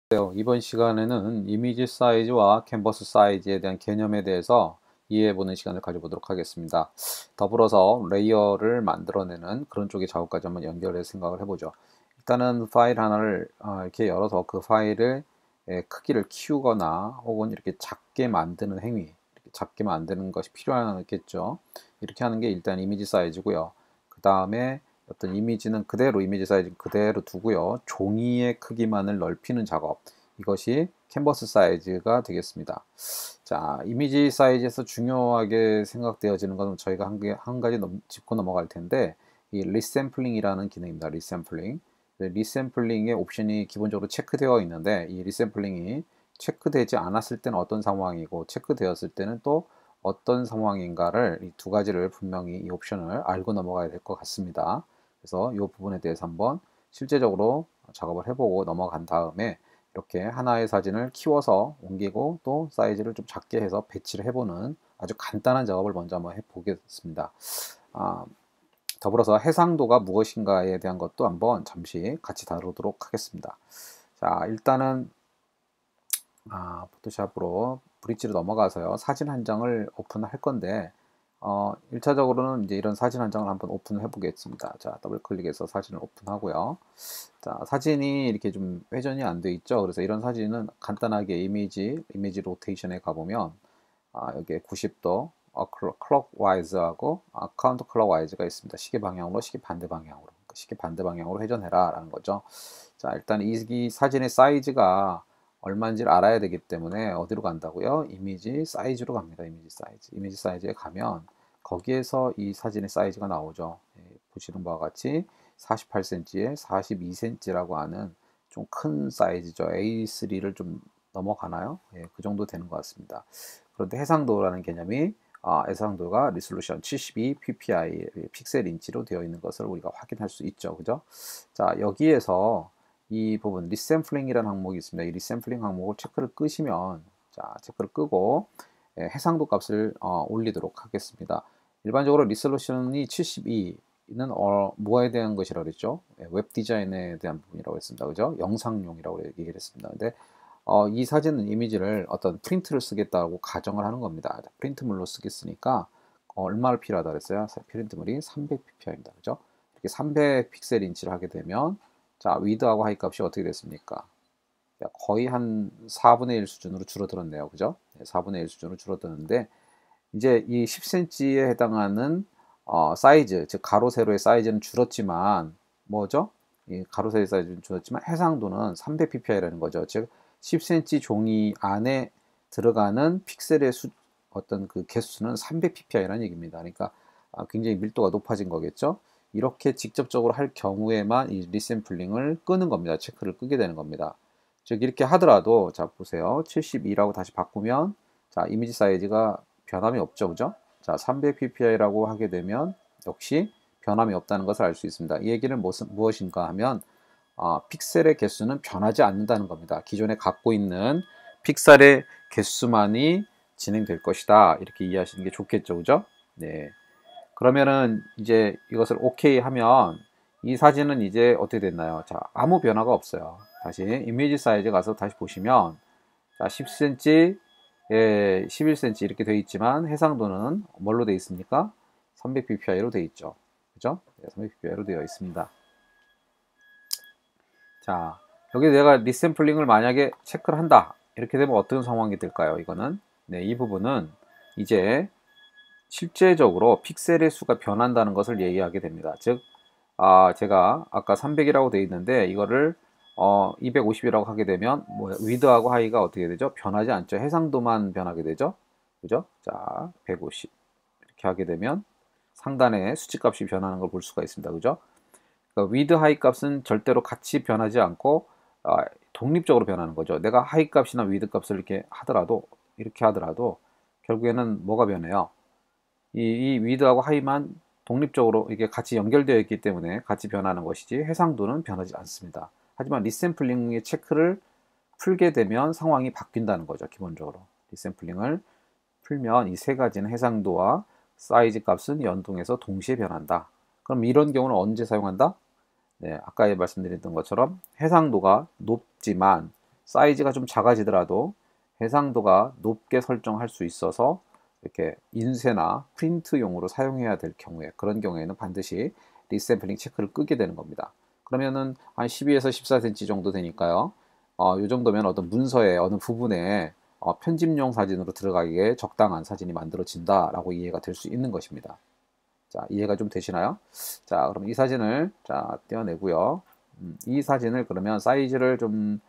이번 시간에는 이미지 사이즈와 캔버스 사이즈에 대한 개념에 대해서 이해해보는 시간을 가져보도록 하겠습니다. 더불어서 레이어를 만들어내는 그런 쪽의 작업까지 한번 연결해 생각을 해보죠. 일단은 파일 하나를 이렇게 열어서 그 파일의 크기를 키우거나 혹은 이렇게 작게 만드는 행위, 이렇게 작게 만드는 것이 필요하겠죠. 이렇게 하는 게 일단 이미지 사이즈고요. 그 다음에 어떤 이미지는 그대로 이미지 사이즈 그대로 두고요. 종이의 크기만을 넓히는 작업. 이것이 캔버스 사이즈가 되겠습니다. 자, 이미지 사이즈에서 중요하게 생각되어지는 것은 저희가 한 가지 짚고 넘어갈 텐데, 이 리샘플링이라는 기능입니다. 리샘플링. 리샘플링의 옵션이 기본적으로 체크되어 있는데, 이 리샘플링이 체크되지 않았을 때는 어떤 상황이고, 체크되었을 때는 또 어떤 상황인가를 이 두 가지를 분명히 이 옵션을 알고 넘어가야 될 것 같습니다. 그래서 이 부분에 대해서 한번 실제적으로 작업을 해보고 넘어간 다음에 이렇게 하나의 사진을 키워서 옮기고 또 사이즈를 좀 작게 해서 배치를 해보는 아주 간단한 작업을 먼저 한번 해보겠습니다. 더불어서 해상도가 무엇인가에 대한 것도 한번 잠시 같이 다루도록 하겠습니다. 자, 일단은 포토샵으로 브릿지로 넘어가서요. 사진 한 장을 오픈할 건데 1차적으로는 이제 이런 사진 한 장을 한번 오픈을 해 보겠습니다. 자, 더블 클릭해서 사진을 오픈하고요. 자, 사진이 이렇게 좀 회전이 안 돼 있죠. 그래서 이런 사진은 간단하게 이미지 로테이션에 가보면 여기에 90도 클럭와이즈하고 카운터 클럭와이즈가 있습니다. 시계 방향으로, 시계 반대 방향으로. 시계 반대 방향으로 회전해라 라는 거죠. 자, 일단 이 사진의 사이즈가 얼마인지를 알아야 되기 때문에 어디로 간다고요? 이미지 사이즈로 갑니다. 이미지 사이즈. 이미지 사이즈에 가면 거기에서 이 사진의 사이즈가 나오죠. 보시는 바와 같이 48cm에 42cm라고 하는 좀 큰 사이즈죠. A3를 좀 넘어가나요? 그 정도 되는 것 같습니다. 그런데 해상도라는 개념이 해상도가 리솔루션 72 ppi 픽셀 인치로 되어 있는 것을 우리가 확인할 수 있죠. 그죠? 자, 여기에서 이 부분 리샘플링이라는 항목이 있습니다. 이 리샘플링 항목을 체크를 끄시면 자, 체크를 끄고 해상도 값을 올리도록 하겠습니다. 일반적으로 리솔루션이 72는 뭐에 대한 것이라고 그랬죠? 웹 디자인에 대한 부분이라고 했습니다. 그죠? 영상용이라고 얘기를 했습니다. 근데 이 사진은 이미지를 어떤 프린트를 쓰겠다고 가정을 하는 겁니다. 프린트물로 쓰겠으니까 얼마를 필요하다 그랬어요? 프린트물이 300ppi입니다. 그죠? 이렇게 300픽셀 인치를 하게 되면 자, 위드하고 하이 값이 어떻게 됐습니까? 거의 한 4분의 1 수준으로 줄어들었네요. 그죠? 4분의 1 수준으로 줄어드는데 이제 이 10cm에 해당하는 사이즈, 즉 가로 세로의 사이즈는 줄었지만 뭐죠? 이 가로 세로의 사이즈는 줄었지만 해상도는 300ppi라는 거죠. 즉 10cm 종이 안에 들어가는 픽셀의 어떤 그 개수는 300ppi라는 얘기입니다. 그러니까 굉장히 밀도가 높아진 거겠죠. 이렇게 직접적으로 할 경우에만 이 리샘플링을 끄는 겁니다. 체크를 끄게 되는 겁니다. 즉 이렇게 하더라도 자 보세요. 72라고 다시 바꾸면 자 이미지 사이즈가 변함이 없죠. 그죠? 자 300ppi라고 하게 되면 역시 변함이 없다는 것을 알 수 있습니다. 이 얘기는 무엇인가 하면 픽셀의 개수는 변하지 않는다는 겁니다. 기존에 갖고 있는 픽셀의 개수만이 진행될 것이다. 이렇게 이해하시는 게 좋겠죠. 그죠? 네. 그러면은 이제 이것을 오케이 하면 이 사진은 이제 어떻게 됐나요? 자, 아무 변화가 없어요. 다시 이미지 사이즈 가서 다시 보시면 자, 10cm, 11cm 이렇게 되어 있지만 해상도는 뭘로 되어 있습니까? 300ppi로 되어 있죠. 그죠? 300ppi로 되어 있습니다. 자, 여기 내가 리샘플링을 만약에 체크를 한다. 이렇게 되면 어떤 상황이 될까요? 이거는 네, 이 부분은 이제 실제적으로 픽셀의 수가 변한다는 것을 얘기하게 됩니다. 즉, 제가 아까 300이라고 되어 있는데 이거를 250이라고 하게 되면 위드하고 하이가 어떻게 되죠? 변하지 않죠. 해상도만 변하게 되죠. 그죠? 자, 150 이렇게 하게 되면 상단에 수치값이 변하는 걸 볼 수가 있습니다. 그죠? 그러니까 위드 하이 값은 절대로 같이 변하지 않고 독립적으로 변하는 거죠. 내가 하이 값이나 위드 값을 이렇게 하더라도 결국에는 뭐가 변해요? 이 위드하고 하이만 독립적으로 이게 같이 연결되어 있기 때문에 같이 변하는 것이지 해상도는 변하지 않습니다. 하지만 리샘플링의 체크를 풀게 되면 상황이 바뀐다는 거죠. 기본적으로 리샘플링을 풀면 이 세 가지는 해상도와 사이즈 값은 연동해서 동시에 변한다. 그럼 이런 경우는 언제 사용한다? 네, 아까 말씀드렸던 것처럼 해상도가 높지만 사이즈가 좀 작아지더라도 해상도가 높게 설정할 수 있어서 이렇게 인쇄나 프린트용으로 사용해야 될 경우에, 그런 경우에는 반드시 리샘플링 체크를 끄게 되는 겁니다. 그러면은 한 12에서 14cm 정도 되니까요. 이 정도면 어떤 문서의 어느 부분에 편집용 사진으로 들어가기에 적당한 사진이 만들어진다라고 이해가 될 수 있는 것입니다. 자, 이해가 좀 되시나요? 자, 그럼 이 사진을 떼어내고요. 이 사진을 그러면 사이즈를 좀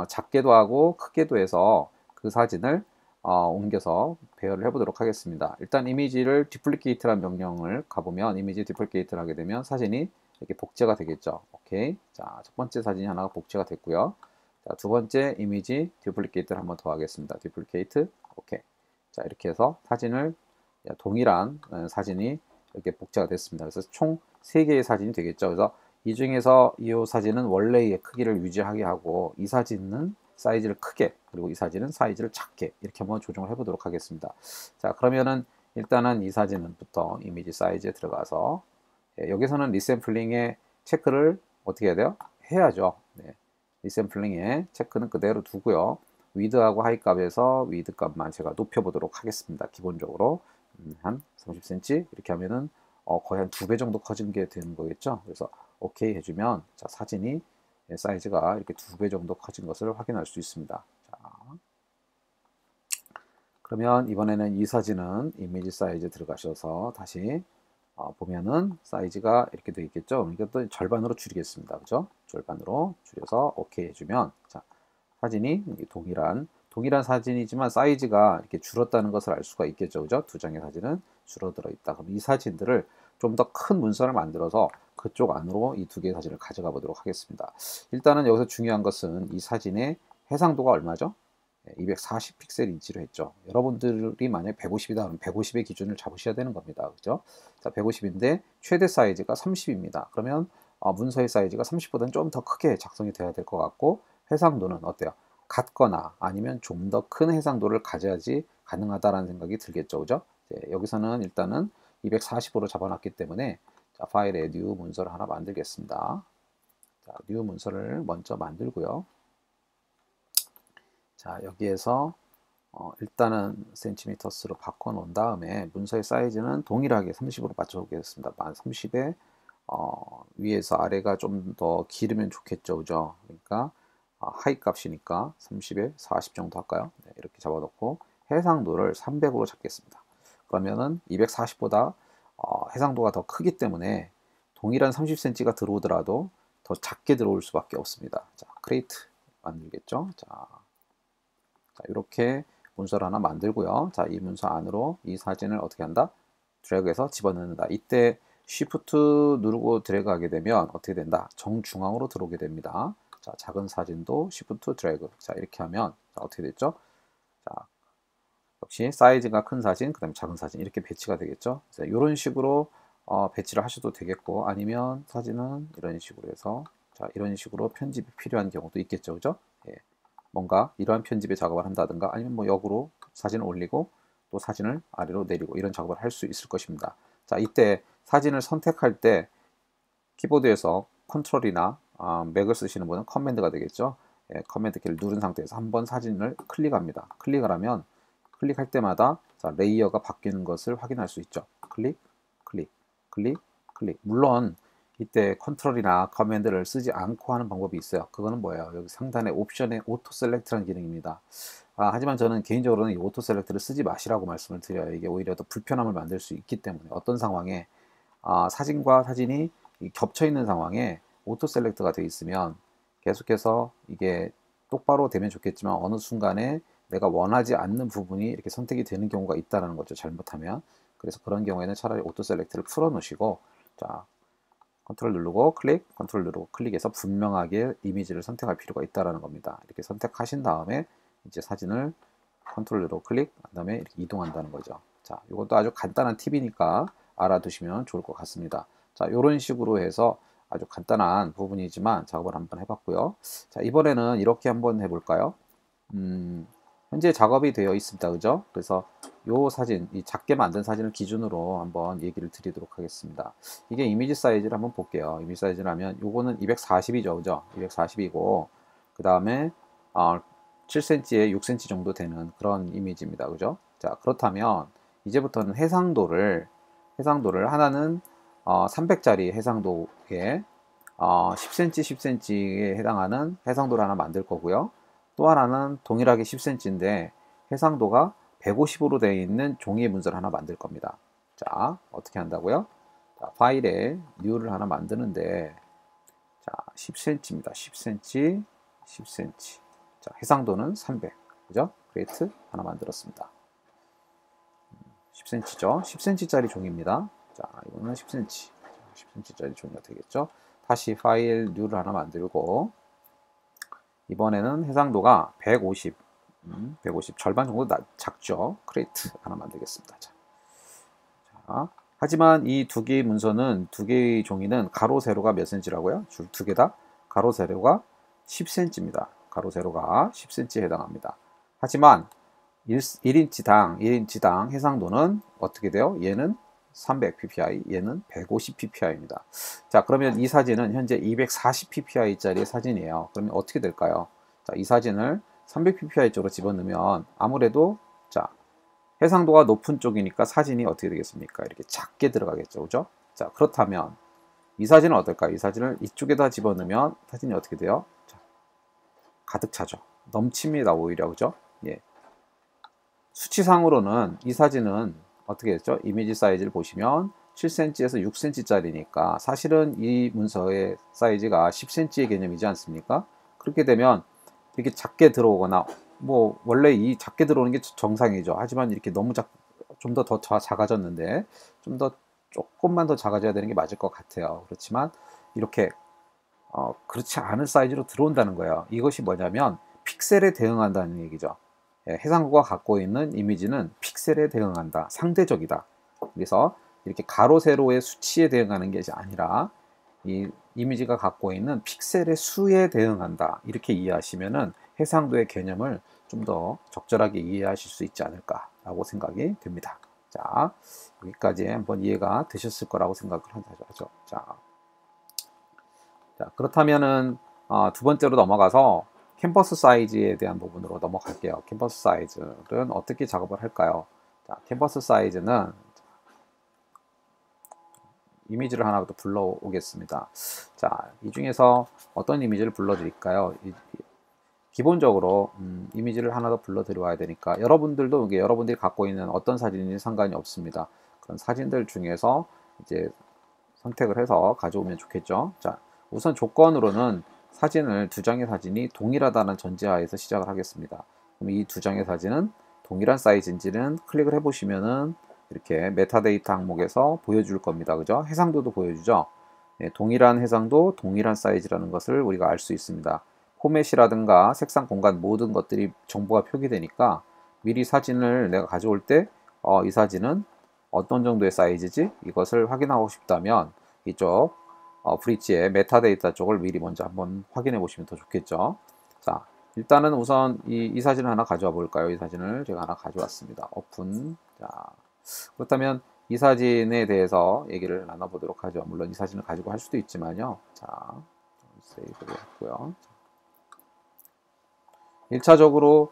작게도 하고 크게도 해서 그 사진을 옮겨서 배열을 해보도록 하겠습니다. 일단 이미지를 디플리케이트라는 명령을 가보면 이미지 디플리케이트를 하게 되면 사진이 이렇게 복제가 되겠죠. 오케이. 자, 첫 번째 사진이 하나가 복제가 됐고요. 자, 두 번째 이미지 디플리케이트를 한번 더 하겠습니다. 디플리케이트. 오케이. 자, 이렇게 해서 사진을 동일한 사진이 이렇게 복제가 됐습니다. 그래서 총 3개의 사진이 되겠죠. 그래서 이 중에서 이 사진은 원래의 크기를 유지하게 하고 이 사진은 사이즈를 크게, 그리고 이 사진은 사이즈를 작게, 이렇게 한번 조정을 해보도록 하겠습니다. 자, 그러면은 일단은 이 사진부터 이미지 사이즈에 들어가서 여기서는 리샘플링의 체크를 어떻게 해야 돼요? 해야죠. 네. 리샘플링의 체크는 그대로 두고요. 위드하고 하이 값에서 위드 값만 제가 높여보도록 하겠습니다. 기본적으로 한 30cm 이렇게 하면은 거의 한 2배 정도 커진 게 되는 거겠죠. 그래서 오케이 해주면 자, 사진이 사이즈가 이렇게 2배 정도 커진 것을 확인할 수 있습니다. 자, 그러면 이번에는 이 사진은 이미지 사이즈 들어가셔서 다시 보면은 사이즈가 이렇게 되어 있겠죠. 그러니까 또 절반으로 줄이겠습니다. 그죠? 절반으로 줄여서 오케이 해주면 자, 사진이 동일한 사진이지만 사이즈가 이렇게 줄었다는 것을 알 수가 있겠죠. 그죠? 두 장의 사진은 줄어들어 있다. 그럼 이 사진들을 좀 더 큰 문서를 만들어서 그쪽 안으로 이 2개의 사진을 가져가 보도록 하겠습니다. 일단은 여기서 중요한 것은 이 사진의 해상도가 얼마죠? 240 픽셀 인치로 했죠. 여러분들이 만약 150이다 그러면 150의 기준을 잡으셔야 되는 겁니다. 그죠? 자, 150인데 최대 사이즈가 30입니다. 그러면 문서의 사이즈가 30보다는 좀 더 크게 작성이 돼야 될 것 같고, 해상도는 어때요? 같거나 아니면 좀 더 큰 해상도를 가져야지 가능하다라는 생각이 들겠죠. 그죠? 여기서는 일단은 240으로 잡아놨기 때문에 자, 파일에 new 문서를 하나 만들겠습니다. 자, new 문서를 먼저 만들고요. 자, 여기에서 일단은 센티미터스로 바꿔 놓은 다음에 문서의 사이즈는 동일하게 30으로 맞춰 보겠습니다. 30에 위에서 아래가 좀 더 길으면 좋겠죠. 그죠? 그러니까 하이 값이니까 30에 40 정도 할까요? 네, 이렇게 잡아놓고 해상도를 300으로 잡겠습니다. 그러면은 240보다 해상도가 더 크기 때문에 동일한 30cm가 들어오더라도 더 작게 들어올 수밖에 없습니다. 자, 크레이트 만들겠죠. 자, 이렇게 문서를 하나 만들고요. 자, 이 문서 안으로 이 사진을 어떻게 한다? 드래그해서 집어넣는다. 이때 Shift 누르고 드래그 하게 되면 어떻게 된다? 정중앙으로 들어오게 됩니다. 자, 작은 사진도 Shift 드래그. 자, 이렇게 하면 자, 어떻게 됐죠? 자, 역시 사이즈가 큰 사진, 그 다음에 작은 사진 이렇게 배치가 되겠죠. 이런 식으로 배치를 하셔도 되겠고, 아니면 사진은 이런 식으로 해서 자, 이런 식으로 편집이 필요한 경우도 있겠죠. 그죠? 예. 뭔가 이러한 편집의 작업을 한다든가 아니면 뭐 역으로 사진을 올리고 또 사진을 아래로 내리고 이런 작업을 할 수 있을 것입니다. 자, 이때 사진을 선택할 때 키보드에서 컨트롤이나 맥을 쓰시는 분은 커맨드가 되겠죠. 예, 커맨드 키를 누른 상태에서 한번 사진을 클릭합니다. 클릭을 하면 클릭할 때마다 자, 레이어가 바뀌는 것을 확인할 수 있죠. 클릭, 클릭, 클릭, 클릭. 물론 이때 컨트롤이나 커맨드를 쓰지 않고 하는 방법이 있어요. 그거는 뭐예요? 여기 상단에 옵션에 오토 셀렉트라는 기능이 있습니다. 하지만 저는 개인적으로는 이 오토 셀렉트를 쓰지 마시라고 말씀을 드려요. 이게 오히려 더 불편함을 만들 수 있기 때문에 어떤 상황에 사진과 사진이 겹쳐 있는 상황에 오토 셀렉트가 되어 있으면 계속해서 이게 똑바로 되면 좋겠지만 어느 순간에 내가 원하지 않는 부분이 이렇게 선택이 되는 경우가 있다는 거죠. 잘못하면. 그래서 그런 경우에는 차라리 오토 셀렉트를 풀어 놓으시고 자, 컨트롤 누르고 클릭, 컨트롤 누르고 클릭해서 분명하게 이미지를 선택할 필요가 있다는 겁니다. 이렇게 선택하신 다음에 이제 사진을 컨트롤 누르고 클릭, 그 다음에 이렇게 이동한다는 거죠. 자, 이것도 아주 간단한 팁이니까 알아두시면 좋을 것 같습니다. 자, 이런 식으로 해서 아주 간단한 부분이지만 작업을 한번 해봤고요. 자, 이번에는 이렇게 한번 해볼까요? 현재 작업이 되어 있습니다. 그죠? 그래서 요 사진, 이 작게 만든 사진을 기준으로 한번 얘기를 드리도록 하겠습니다. 이게 이미지 사이즈를 한번 볼게요. 이미지 사이즈라면 요거는 240이죠. 그죠? 240이고 그 다음에 7cm에 6cm 정도 되는 그런 이미지입니다. 그죠? 자, 그렇다면 이제부터는 해상도를 하나는 300짜리 해상도에 10cm, 10cm에 해당하는 해상도를 하나 만들 거고요. 또 하나는 동일하게 10cm인데 해상도가 150으로 되어 있는 종이의 문서를 하나 만들 겁니다. 자, 어떻게 한다고요? 자, 파일에 뉴를 하나 만드는데, 자, 10cm입니다. 10cm, 10cm. 자, 해상도는 300. 그죠? 크리에이트 하나 만들었습니다. 10cm죠. 10cm짜리 종이입니다. 자, 이거는 10cm. 10cm짜리 종이가 되겠죠. 다시 파일 뉴를 하나 만들고, 이번에는 해상도가 150, 150 절반 정도 작죠. 크리에이트 하나 만들겠습니다. 자, 하지만 이 두 개의 문서는, 두 개의 종이는 가로 세로가 몇 cm라고요? 줄 두 개 다 가로 세로가 10cm입니다. 가로 세로가 10cm에 해당합니다. 하지만 1인치당 해상도는 어떻게 돼요? 얘는 300ppi, 얘는 150pp이입니다. 자, 그러면 이 사진은 현재 240pp이짜리 사진이에요. 그러면 어떻게 될까요? 자, 이 사진을 300ppi 쪽으로 집어넣으면 아무래도, 자, 해상도가 높은 쪽이니까 사진이 어떻게 되겠습니까? 이렇게 작게 들어가겠죠. 그죠? 자, 그렇다면 이 사진은 어떨까요? 이 사진을 이쪽에다 집어넣으면 사진이 어떻게 돼요? 자, 가득 차죠. 넘칩니다. 오히려. 그죠? 예. 수치상으로는 이 사진은 어떻게 됐죠? 이미지 사이즈를 보시면 7cm에서 6cm짜리니까 사실은 이 문서의 사이즈가 10cm의 개념이지 않습니까? 그렇게 되면 이렇게 작게 들어오거나, 뭐 원래 이 작게 들어오는 게 정상이죠. 하지만 이렇게 너무 좀 더 작아졌는데 조금만 더 작아져야 되는 게 맞을 것 같아요. 그렇지만 이렇게 그렇지 않은 사이즈로 들어온다는 거예요. 이것이 뭐냐면 픽셀에 대응한다는 얘기죠. 예, 해상도가 갖고 있는 이미지는 픽셀에 대응한다. 상대적이다. 그래서 이렇게 가로 세로의 수치에 대응하는 게 아니라 이 이미지가 갖고 있는 픽셀의 수에 대응한다. 이렇게 이해하시면은 해상도의 개념을 좀 더 적절하게 이해하실 수 있지 않을까라고 생각이 됩니다. 자, 여기까지 한번 이해가 되셨을 거라고 생각을 하죠. 자, 그렇다면은 두 번째로 넘어가서 캔버스 사이즈에 대한 부분으로 넘어갈게요. 캔버스 사이즈는 어떻게 작업을 할까요? 자, 캔버스 사이즈는 이미지를 하나 더 불러오겠습니다. 자, 이 중에서 어떤 이미지를 불러드릴까요? 기본적으로 이미지를 하나 더 불러드려야 되니까 여러분들도 이게 여러분들이 갖고 있는 어떤 사진인지 상관이 없습니다. 그런 사진들 중에서 이제 선택을 해서 가져오면 좋겠죠. 자, 우선 조건으로는 사진을 두 장의 사진이 동일하다는 전제하에서 시작을 하겠습니다. 그럼 이 두 장의 사진은 동일한 사이즈인지는 클릭을 해보시면은 이렇게 메타데이터 항목에서 보여줄 겁니다. 그죠? 해상도도 보여주죠. 네, 동일한 해상도, 동일한 사이즈라는 것을 우리가 알 수 있습니다. 포맷이라든가 색상, 공간 모든 것들이 정보가 표기되니까 미리 사진을 내가 가져올 때 이 사진은 어떤 정도의 사이즈지? 이것을 확인하고 싶다면 이쪽 브릿지의 메타데이터 쪽을 미리 먼저 한번 확인해 보시면 더 좋겠죠. 자, 일단은 우선 이 사진을 하나 가져와 볼까요? 이 사진을 제가 하나 가져왔습니다. 오픈. 자, 그렇다면 이 사진에 대해서 얘기를 나눠보도록 하죠. 물론 이 사진을 가지고 할 수도 있지만요. 자, 세이브를 했고요. 1차적으로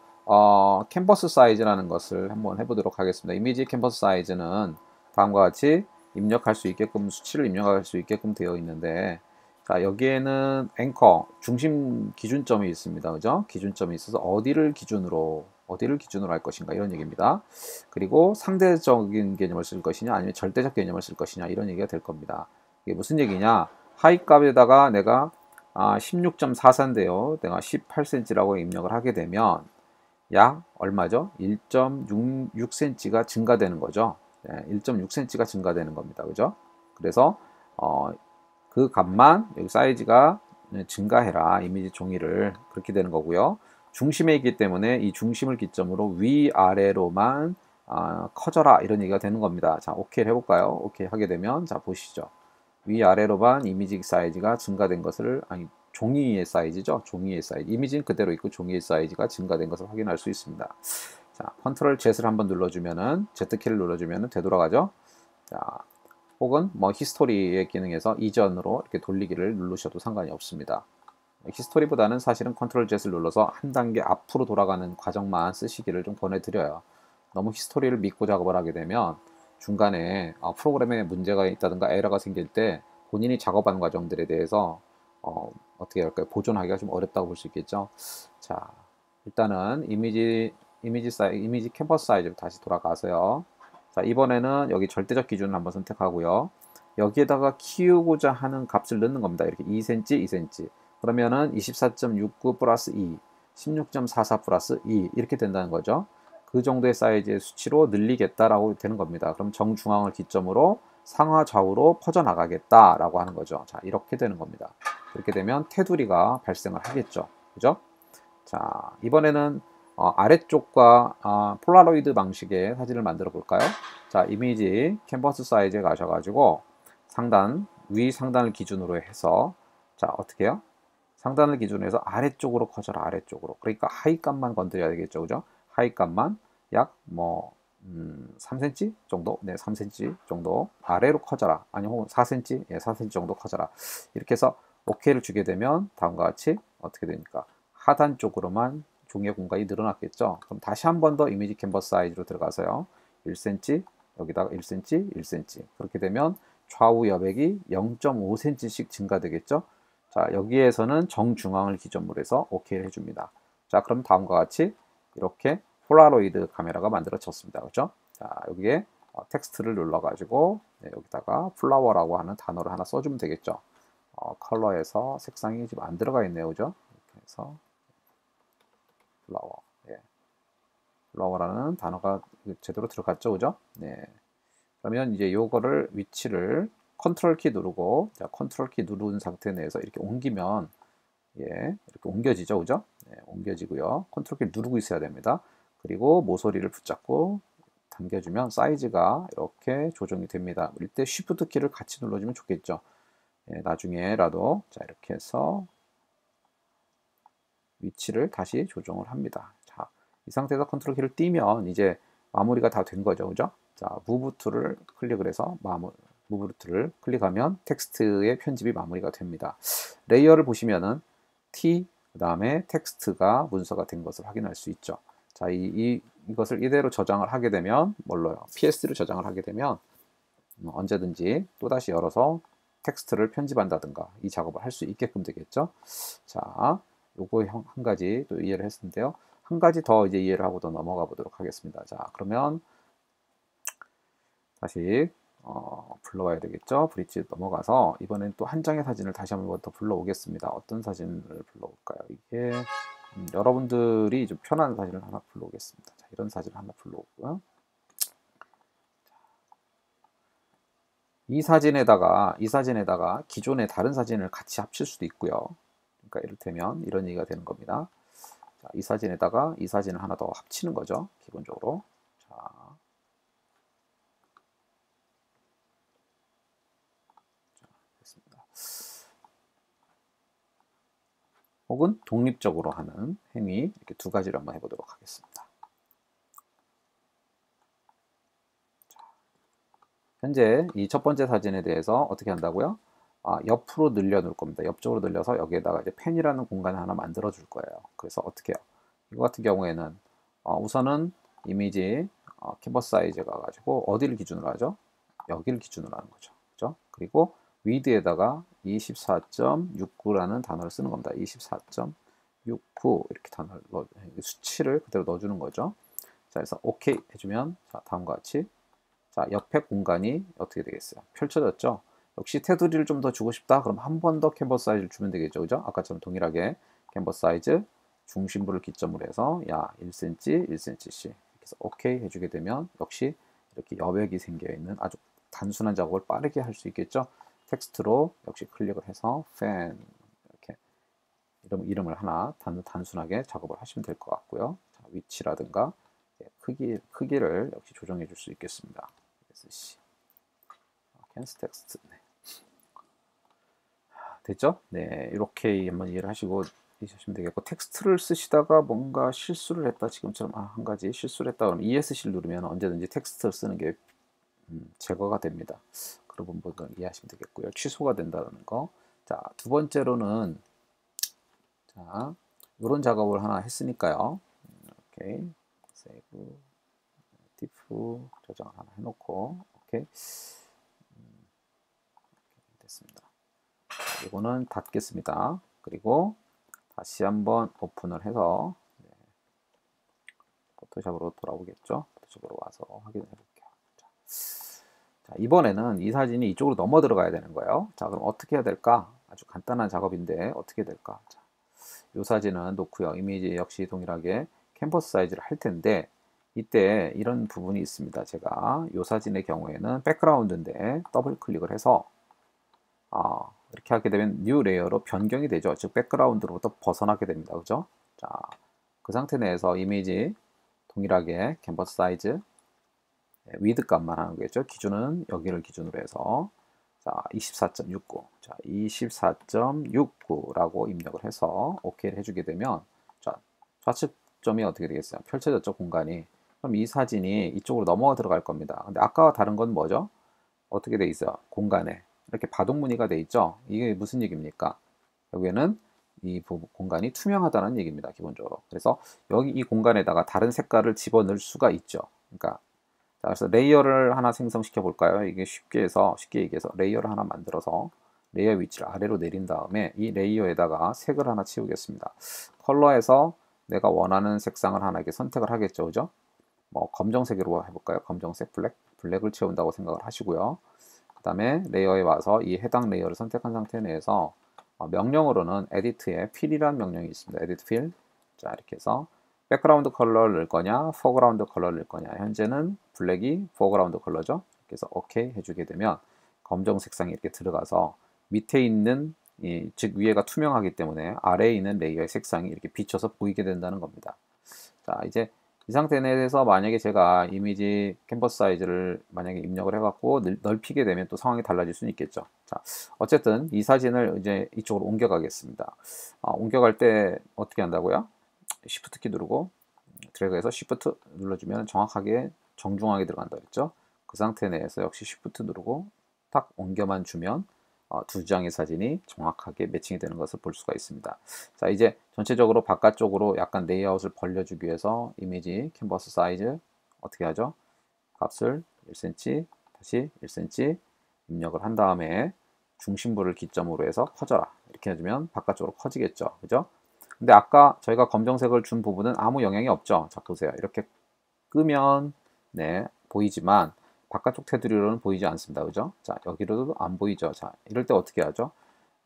캔버스 사이즈라는 것을 한번 해보도록 하겠습니다. 이미지 캔버스 사이즈는 다음과 같이 입력할 수 있게끔, 수치를 입력할 수 있게끔 되어 있는데, 자, 여기에는 앵커, 중심 기준점이 있습니다. 그죠? 기준점이 있어서 어디를 기준으로 할 것인가, 이런 얘기입니다. 그리고 상대적인 개념을 쓸 것이냐, 아니면 절대적 개념을 쓸 것이냐, 이런 얘기가 될 겁니다. 이게 무슨 얘기냐? 하위 값에다가 내가 16.44인데요. 내가 18cm라고 입력을 하게 되면 약 얼마죠? 1.66cm가 증가되는 거죠. 네, 1.6cm가 증가되는 겁니다. 그죠? 그래서 그 값만 여기 사이즈가 증가해라. 이미지 종이를 그렇게 되는 거고요. 중심에 있기 때문에 이 중심을 기점으로 위아래로만 커져라. 이런 얘기가 되는 겁니다. 자, 오케이를 해볼까요? 오케이 하게 되면 자, 보시죠. 위아래로만 이미지 사이즈가 증가된 것을, 아니, 종이의 사이즈죠. 종이의 사이즈. 이미지는 그대로 있고 종이의 사이즈가 증가된 것을 확인할 수 있습니다. 자, 컨트롤 Z를 한번 눌러주면은, Z키를 눌러주면은 되돌아가죠. 자, 혹은 뭐 히스토리의 기능에서 이전으로 이렇게 돌리기를 누르셔도 상관이 없습니다. 히스토리보다는 사실은 컨트롤 Z를 눌러서 한 단계 앞으로 돌아가는 과정만 쓰시기를 좀 권해드려요. 너무 히스토리를 믿고 작업을 하게 되면 중간에 프로그램에 문제가 있다든가 에러가 생길 때 본인이 작업한 과정들에 대해서 어떻게 할까요? 보존하기가 좀 어렵다고 볼 수 있겠죠. 자, 일단은 이미지 캔버스 사이즈로 다시 돌아가서요. 자, 이번에는 여기 절대적 기준을 한번 선택하고요. 여기에다가 키우고자 하는 값을 넣는 겁니다. 이렇게 2cm, 2cm. 그러면은 24.69 플러스 2, 16.44 플러스 2 이렇게 된다는 거죠. 그 정도의 사이즈의 수치로 늘리겠다라고 되는 겁니다. 그럼 정중앙을 기점으로 상하 좌우로 퍼져나가겠다라고 하는 거죠. 자, 이렇게 되는 겁니다. 이렇게 되면 테두리가 발생을 하겠죠. 그죠? 자, 이번에는 아래쪽과 폴라로이드 방식의 사진을 만들어 볼까요? 자, 이미지 캔버스 사이즈에 가셔가지고 위 상단을 기준으로 해서 자, 어떻게 해요? 상단을 기준으로 해서 아래쪽으로 커져라, 아래쪽으로. 그러니까 하위 값만 건드려야 되겠죠, 그죠? 하위 값만 약 3cm 정도, 네, 3cm 정도 아래로 커져라. 아니, 혹은 4cm, 예, 4cm 정도 커져라. 이렇게 해서 OK를 주게 되면 다음과 같이 어떻게 되니까 하단 쪽으로만 종이의 공간이 늘어났겠죠. 그럼 다시 한 번 더 이미지 캔버스 사이즈로 들어가서요. 1cm, 여기다가 1cm, 1cm. 그렇게 되면 좌우 여백이 0.5cm씩 증가되겠죠. 자, 여기에서는 정중앙을 기점으로 해서 OK를 해줍니다. 자, 그럼 다음과 같이 이렇게 폴라로이드 카메라가 만들어졌습니다. 그렇죠? 자, 여기에 텍스트를 눌러가지고 네, 여기다가 플라워라고 하는 단어를 하나 써주면 되겠죠. 컬러에서 색상이 지금 안 들어가 있네요. 그죠? 이렇게 해서 플라워. 예. 플라워라는 단어가 제대로 들어갔죠. 그죠? 네. 그러면 이제 요거를 위치를 컨트롤 키 누르고 자, 컨트롤 키 누른 상태 내에서 이렇게 옮기면 예, 이렇게 옮겨지죠. 그죠? 네, 옮겨지고요. 컨트롤 키 누르고 있어야 됩니다. 그리고 모서리를 붙잡고 당겨주면 사이즈가 이렇게 조정이 됩니다. 이때 쉬프트 키를 같이 눌러주면 좋겠죠. 예, 나중에라도 자, 이렇게 해서 위치를 다시 조정을 합니다. 자, 이 상태에서 컨트롤 키를 띄면 이제 마무리가 다 된 거죠. 그죠? 자, 무브 툴을 클릭을 해서 무브 툴을 클릭하면 텍스트의 편집이 마무리가 됩니다. 레이어를 보시면은 T 그다음에 텍스트가 문서가 된 것을 확인할 수 있죠. 자, 이것을 이대로 저장을 하게 되면 뭘로요? PS를 저장을 하게 되면 언제든지 또다시 열어서 텍스트를 편집한다든가 이 작업을 할 수 있게끔 되겠죠. 자, 요거 한 가지 또 이해를 했는데요. 한 가지 더 이제 이해를 하고 더 넘어가 보도록 하겠습니다. 자, 그러면 다시 불러와야 되겠죠. 브릿지 넘어가서 이번엔 또 한 장의 사진을 다시 한번 더 불러오겠습니다. 어떤 사진을 불러올까요? 이게 여러분들이 좀 편한 사진을 하나 불러오겠습니다. 자, 이런 사진을 하나 불러오고요. 이 사진에다가 기존의 다른 사진을 같이 합칠 수도 있고요. 그러니까 이를테면 이런 얘기가 되는 겁니다. 자, 이 사진에다가 이 사진을 하나 더 합치는 거죠. 기본적으로. 자, 됐습니다. 혹은 독립적으로 하는 행위 이렇게 두 가지를 한번 해보도록 하겠습니다. 현재 이 첫 번째 사진에 대해서 어떻게 한다고요? 옆으로 늘려 놓을 겁니다. 옆쪽으로 늘려서 여기에다가 이제 펜이라는 공간을 하나 만들어 줄 거예요. 그래서 어떻게 해요? 이거 같은 경우에는 우선은 이미지 캔버스 사이즈 가가지고 어디를 기준으로 하죠? 여기를 기준으로 하는 거죠. 그죠? 그리고 위드에다가 24.69라는 단어를 쓰는 겁니다. 24.69 이렇게 단어를 수치를 그대로 넣어주는 거죠. 자, 그래서 OK 해주면 자, 다음과 같이 자, 옆에 공간이 어떻게 되겠어요? 펼쳐졌죠? 역시 테두리를 좀 더 주고 싶다? 그럼 한 번 더 캔버스 사이즈를 주면 되겠죠? 그죠? 아까처럼 동일하게 캔버스 사이즈 중심부를 기점으로 해서 야 1cm, 1cm씩 이렇게 해서 OK 해주게 되면 역시 이렇게 여백이 생겨 있는 아주 단순한 작업을 빠르게 할 수 있겠죠? 텍스트로 역시 클릭을 해서 팬 이렇게 이름을 하나 단순하게 작업을 하시면 될 것 같고요. 자, 위치라든가 크기를 역시 조정해 줄 수 있겠습니다. 캔스 텍스트 네. 됐죠? 네, 이렇게 한번 이해를 하시고 이해하시면 되겠고 텍스트를 쓰시다가 뭔가 실수를 했다 지금처럼 한 가지 실수를 했다 그러면 ESC를 누르면 언제든지 텍스트를 쓰는 게 제거가 됩니다. 그런 부분을 이해하시면 되겠고요. 취소가 된다는 거. 자, 두 번째로는 자, 이런 작업을 하나 했으니까요. 오케이. 세이브, 디프 저장을 하나 해놓고, 오케이. 됐습니다. 자, 이거는 닫겠습니다. 그리고 다시 한번 오픈을 해서 포토샵으로 돌아오겠죠. 포토샵으로 와서 확인해 볼게요. 자, 이번에는 이 사진이 이쪽으로 넘어 들어가야 되는 거예요. 자, 그럼 어떻게 해야 될까? 아주 간단한 작업인데 어떻게 될까? 자, 이 사진은 놓고요. 이미지 역시 동일하게 캔버스 사이즈를 할 텐데 이때 이런 부분이 있습니다. 제가 이 사진의 경우에는 백그라운드인데 더블 클릭을 해서 이렇게 하게 되면 뉴 레이어로 변경이 되죠. 즉 백그라운드로부터 벗어나게 됩니다. 그죠? 자, 그 상태 내에서 이미지 동일하게 캔버스 사이즈 위드 값만 하는 거겠죠. 기준은 여기를 기준으로 해서 자 24.69 자 24.69라고 입력을 해서 OK를 해주게 되면 자 좌측점이 어떻게 되겠어요? 펼쳐졌죠, 공간이. 그럼 이 사진이 이쪽으로 넘어가 들어갈 겁니다. 근데 아까와 다른 건 뭐죠? 어떻게 돼 있어요? 공간에 이렇게 바둑 무늬가 돼 있죠. 이게 무슨 얘기입니까? 여기에는 이 공간이 투명하다는 얘기입니다, 기본적으로. 그래서 여기 이 공간에다가 다른 색깔을 집어넣을 수가 있죠. 그러니까 자, 그래서 레이어를 하나 생성시켜 볼까요? 이게 쉽게 얘기해서 레이어를 하나 만들어서 레이어 위치를 아래로 내린 다음에 이 레이어에다가 색을 하나 치우겠습니다. 컬러에서 내가 원하는 색상을 하나 이렇게 선택을 하겠죠, 그죠? 뭐 검정색으로 해볼까요? 검정색, 블랙을 채운다고 생각을 하시고요. 그 다음에 레이어에 와서 이 해당 레이어를 선택한 상태 내에서 명령으로는 edit에 fill이라는 명령이 있습니다. edit fill. 자, 이렇게 해서 백그라운드 컬러를 넣을 거냐, 포그라운드 컬러를 넣을 거냐. 현재는 블랙이 포그라운드 컬러죠. 그래서 OK 해주게 되면 검정 색상이 이렇게 들어가서 밑에 있는 즉 위에가 투명하기 때문에 아래에 있는 레이어의 색상이 이렇게 비춰서 보이게 된다는 겁니다. 자, 이제 이 상태 내에서 만약에 제가 이미지 캔버스 사이즈를 만약에 입력을 해갖고 넓히게 되면 또 상황이 달라질 수는 있겠죠. 자, 어쨌든 이 사진을 이제 이쪽으로 옮겨가겠습니다. 옮겨갈 때 어떻게 한다고요? Shift 키 누르고 드래그해서 Shift 눌러주면 정확하게 정중하게 들어간다 그랬죠. 그 상태 내에서 역시 Shift 누르고 딱 옮겨만 주면 두 장의 사진이 정확하게 매칭이 되는 것을 볼 수가 있습니다. 자, 이제 전체적으로 바깥쪽으로 약간 레이아웃을 벌려주기 위해서 이미지 캔버스 사이즈 어떻게 하죠? 값을 1cm 다시 1cm 입력을 한 다음에 중심부를 기점으로 해서 커져라 이렇게 해주면 바깥쪽으로 커지겠죠, 그죠? 근데 아까 저희가 검정색을 준 부분은 아무 영향이 없죠. 자, 보세요. 이렇게 끄면 네 보이지만 바깥쪽 테두리로는 보이지 않습니다. 그죠? 자, 여기로도 안 보이죠. 자, 이럴 때 어떻게 하죠?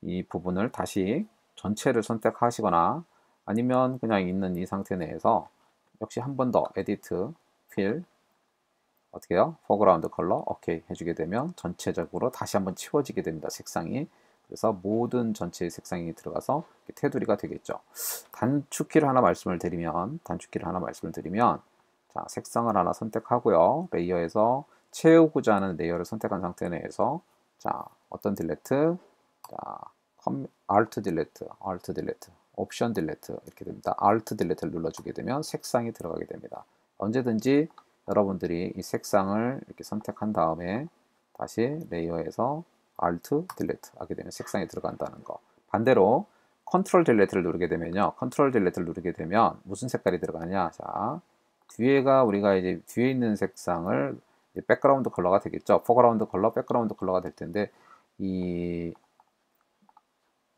이 부분을 다시 전체를 선택하시거나 아니면 그냥 있는 이 상태 내에서 역시 한 번 더 에디트 필 어떻게 해요? 포그라운드 컬러 오케이 해주게 되면 전체적으로 다시 한번 치워지게 됩니다. 색상이. 그래서 모든 전체의 색상이 들어가서 테두리가 되겠죠. 단축키를 하나 말씀을 드리면 자, 색상을 하나 선택하고요. 레이어에서 채우고자 하는 레이어를 선택한 상태 내에서 자, 어떤 딜레트 자, Alt 딜레트 옵션 딜레트 이렇게 됩니다. Alt 딜레트를 눌러주게 되면 색상이 들어가게 됩니다. 언제든지 여러분들이 이 색상을 이렇게 선택한 다음에 다시 레이어에서 Alt 딜레트 하게 되면 색상이 들어간다는 거. 반대로 컨트롤 딜레트를 누르게 되면요. 컨트롤 딜레트를 누르게 되면 무슨 색깔이 들어가냐? 자, 뒤에가 우리가 이제 뒤에 있는 색상을 백그라운드 컬러가 되겠죠. 포그라운드 컬러, 백그라운드 컬러가 될 텐데 이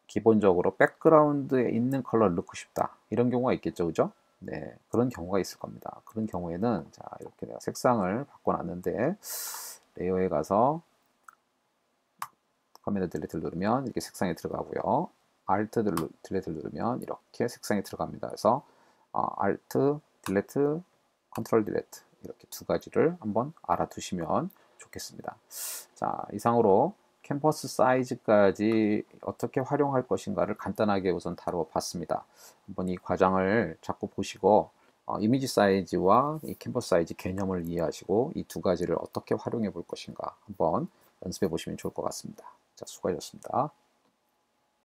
기본적으로 백그라운드에 있는 컬러를 넣고 싶다. 이런 경우가 있겠죠. 그죠? 네, 그런 경우가 있을 겁니다. 그런 경우에는 자, 이렇게 내가 색상을 바꿔놨는데 레이어에 가서 커맨드 딜레트를 누르면 이렇게 색상이 들어가고요. Alt 딜레트를 누르면 이렇게 색상이 들어갑니다. 그래서 Alt 딜레트, 컨트롤 딜레트 이렇게 두 가지를 한번 알아두시면 좋겠습니다. 자, 이상으로 캔버스 사이즈까지 어떻게 활용할 것인가를 간단하게 우선 다뤄봤습니다. 한번 이 과정을 자꾸 보시고 이미지 사이즈와 이 캔버스 사이즈 개념을 이해하시고 이 두 가지를 어떻게 활용해 볼 것인가 한번 연습해 보시면 좋을 것 같습니다. 자, 수고하셨습니다.